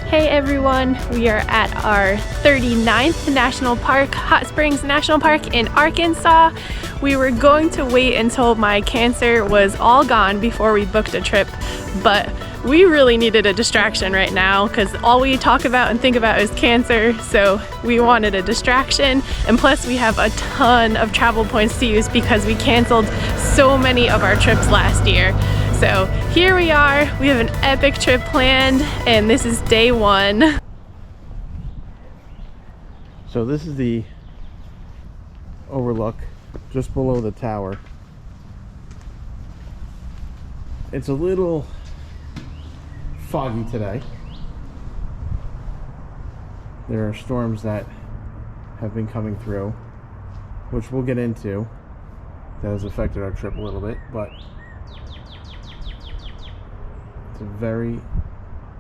Hey everyone, we are at our 39th National Park, Hot Springs National Park in Arkansas. We were going to wait until my cancer was all gone before we booked a trip, but we really needed a distraction right now because all we talk about and think about is cancer, so we wanted a distraction, and plus we have a ton of travel points to use because we canceled so many of our trips last year. So here we are, we have an epic trip planned, and this is day one. So this is the overlook just below the tower. It's a little foggy today. There are storms that have been coming through, which we'll get into, that has affected our trip a little bit, but it's a very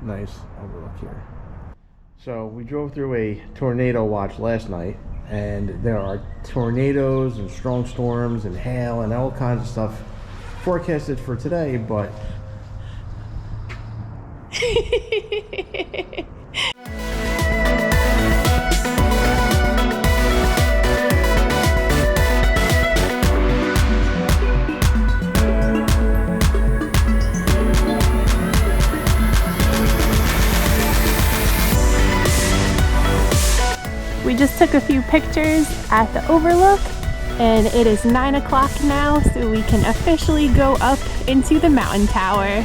nice overlook here. So we drove through a tornado watch last night, and there are tornadoes and strong storms and hail and all kinds of stuff forecasted for today, but we just took a few pictures at the overlook, and it is 9 o'clock now, so we can officially go up into the mountain tower.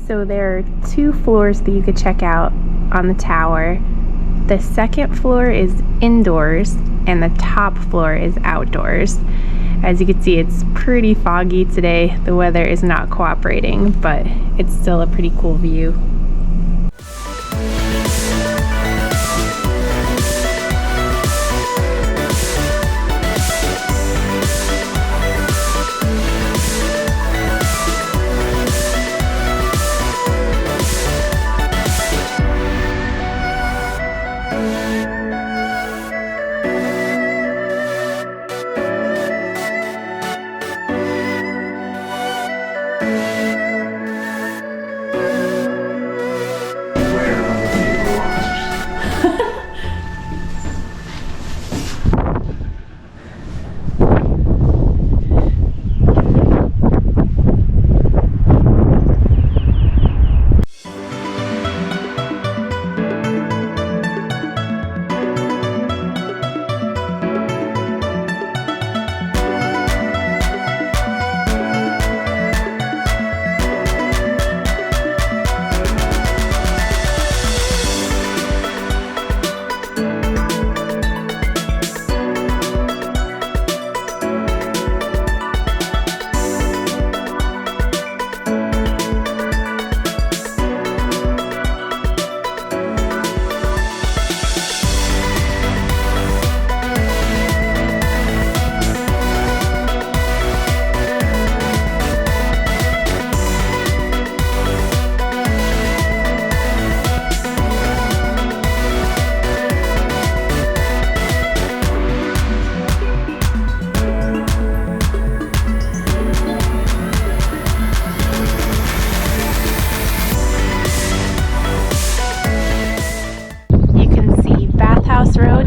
So there are 2 floors that you could check out on the tower. The second floor is indoors and the top floor is outdoors. As you can see, it's pretty foggy today. The weather is not cooperating, but it's still a pretty cool view.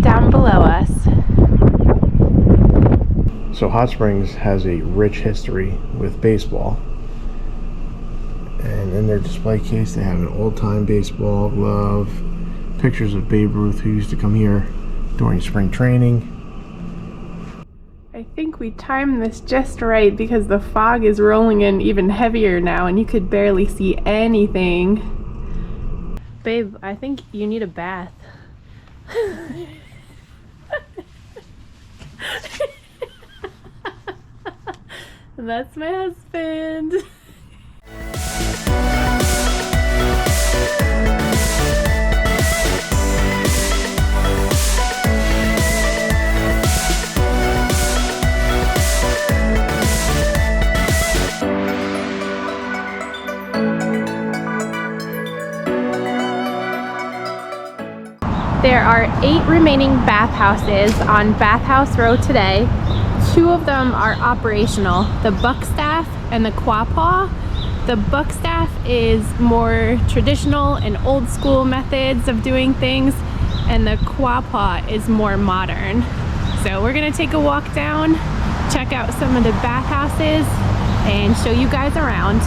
Down below us. so Hot Springs has a rich history with baseball. And in their display case they have an old-time baseball glove, pictures of Babe Ruth, who used to come here during spring training. I think we timed this just right because the fog is rolling in even heavier now and you could barely see anything. Babe, I think you need a bath. That's my husband. 8 remaining bathhouses on Bathhouse Row today. 2 of them are operational, the Buckstaff and the Quapaw. The Buckstaff is more traditional and old school methods of doing things, and the Quapaw is more modern. So we're gonna take a walk down, check out some of the bathhouses, and show you guys around.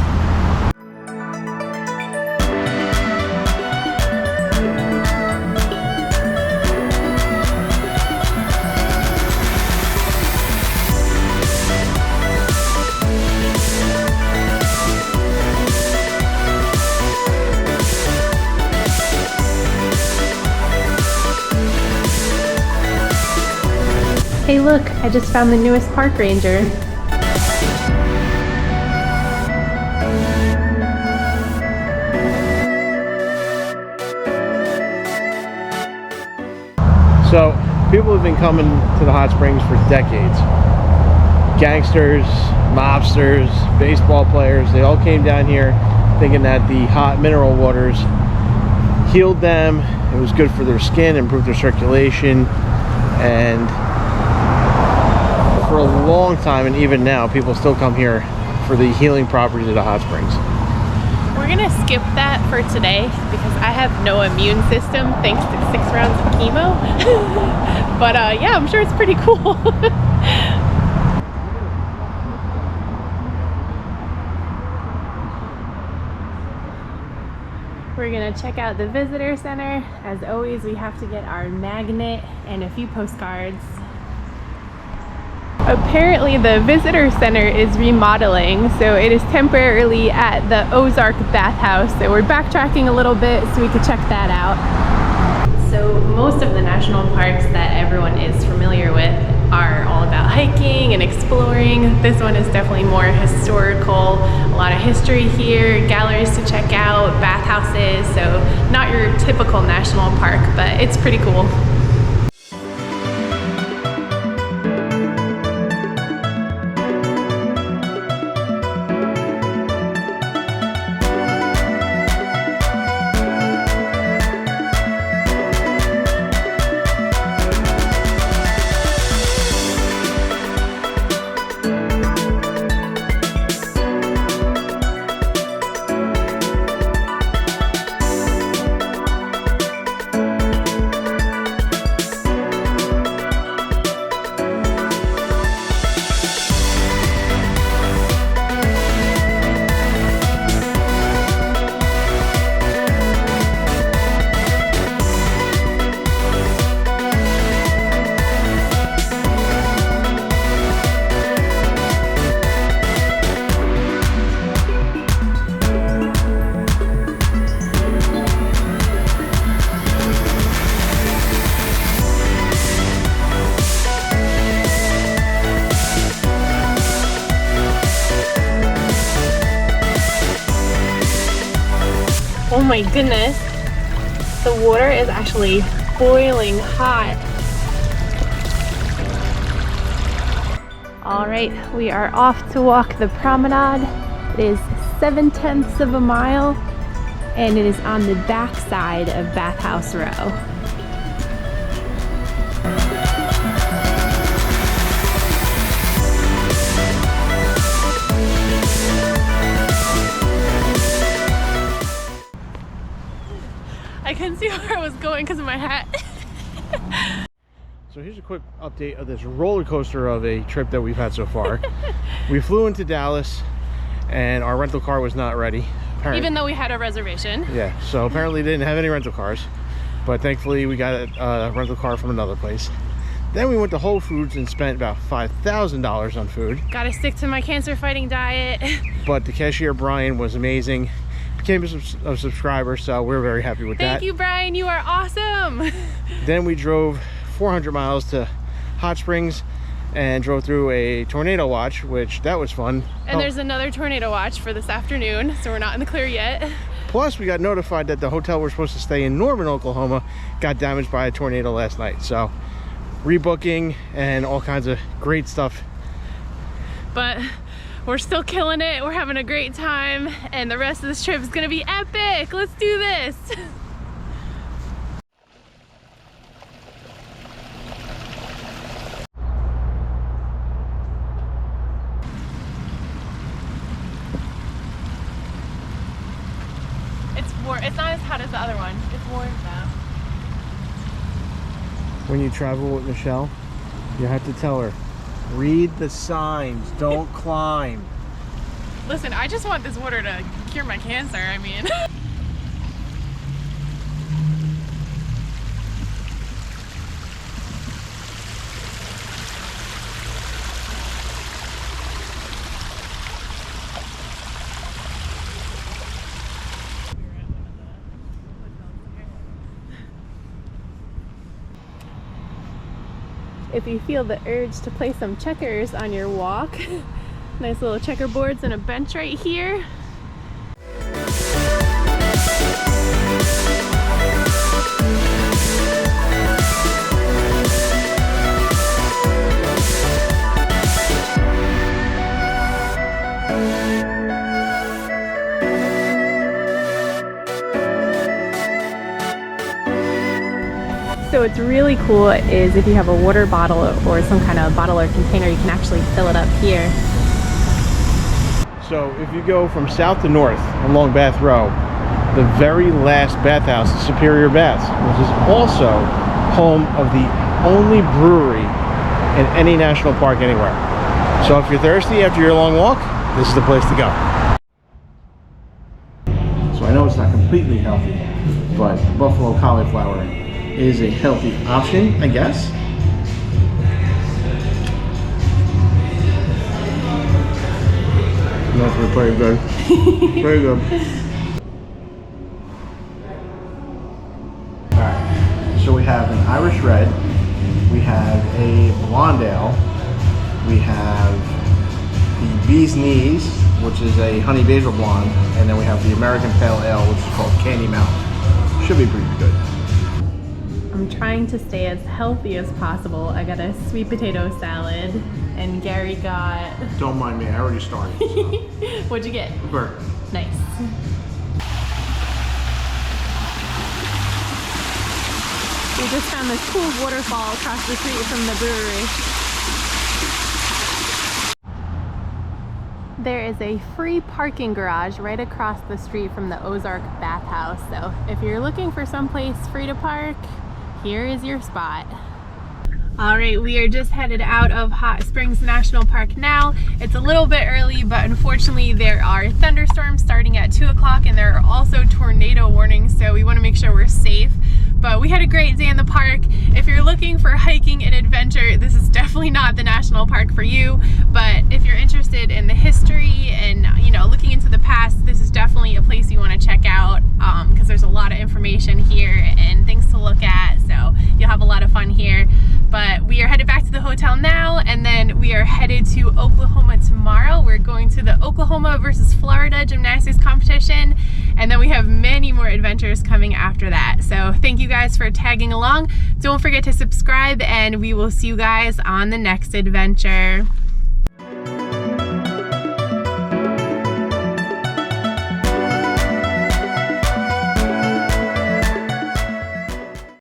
Hey look, I just found the newest park ranger. So, people have been coming to the hot springs for decades. Gangsters, mobsters, baseball players, they all came down here thinking that the hot mineral waters healed them, it was good for their skin, improved their circulation, and for a long time, and even now, people still come here for the healing properties of the hot springs. We're gonna skip that for today because I have no immune system thanks to 6 rounds of chemo. But yeah, I'm sure it's pretty cool. We're gonna check out the visitor center. As always, we have to get our magnet and a few postcards. Apparently the visitor center is remodeling, so it is temporarily at the Ozark Bathhouse. So we're backtracking a little bit so we could check that out. So most of the national parks that everyone is familiar with are all about hiking and exploring. This one is definitely more historical, a lot of history here, galleries to check out, bathhouses, so not your typical national park, but it's pretty cool. Oh my goodness, the water is actually boiling hot. All right, we are off to walk the promenade. It is 7/10 of a mile and it is on the back side of Bathhouse Row. I couldn't see where I was going because of my hat. So here's a quick update of this roller coaster of a trip that we've had so far. We flew into Dallas and our rental car was not ready. Apparently, even though we had a reservation. Yeah, so apparently they didn't have any rental cars, but thankfully we got a rental car from another place. Then we went to Whole Foods and spent about $5,000 on food. Gotta stick to my cancer fighting diet. But the cashier, Brian, was amazing. Became a subscriber, so we're very happy with that. Thank you, Brian, you are awesome. Then we drove 400 miles to Hot Springs and drove through a tornado watch, which that was fun. And there's another tornado watch for this afternoon, so we're not in the clear yet. Plus we got notified that the hotel we're supposed to stay in Norman, Oklahoma got damaged by a tornado last night, so rebooking and all kinds of great stuff. But we're still killing it, we're having a great time, and the rest of this trip is gonna be epic. Let's do this. warm. It's not as hot as the other one. It's warm though. When you travel with Michelle, you have to tell her, read the signs, don't climb. Listen, I just want this water to cure my cancer, I mean. If you feel the urge to play some checkers on your walk, nice little checkerboards and a bench right here. So what's really cool is if you have a water bottle or some kind of bottle or container, you can actually fill it up here. So if you go from south to north along Bath Row, the very last bathhouse is Superior Baths, which is also home of the only brewery in any national park anywhere. So if you're thirsty after your long walk, this is the place to go. So I know it's not completely healthy, but buffalo cauliflower is a healthy option, I guess. That's pretty good. Very good. Alright, so we have an Irish Red, we have a Blonde Ale, we have the Bee's Knees, which is a Honey Basil Blonde, and then we have the American Pale Ale, which is called Candy Mountain. Should be pretty good. I'm trying to stay as healthy as possible. I got a sweet potato salad, and Gary got... Don't mind me, I already started. So. What'd you get? Burger. Nice. We just found this cool waterfall across the street from the brewery. There is a free parking garage right across the street from the Ozark Bathhouse. So if you're looking for someplace free to park, here is your spot. All right, we are just headed out of Hot Springs National Park now. It's a little bit early, but unfortunately there are thunderstorms starting at 2 o'clock and there are also tornado warnings, so we want to make sure we're safe. But we had a great day in the park. If you're looking for hiking and adventure, this is definitely not the national park for you. But if you're interested in the history and looking into the past, this is definitely a place you want to check out because there's a lot of information here and things to look at. So you'll have a lot of fun here. But we are headed back to the hotel now, and then we are headed to Oklahoma tomorrow. We're going to the Oklahoma versus Florida gymnastics competition, and then we have many more adventures coming after that. So thank you guys for tagging along. Don't forget to subscribe, and we will see you guys on the next adventure.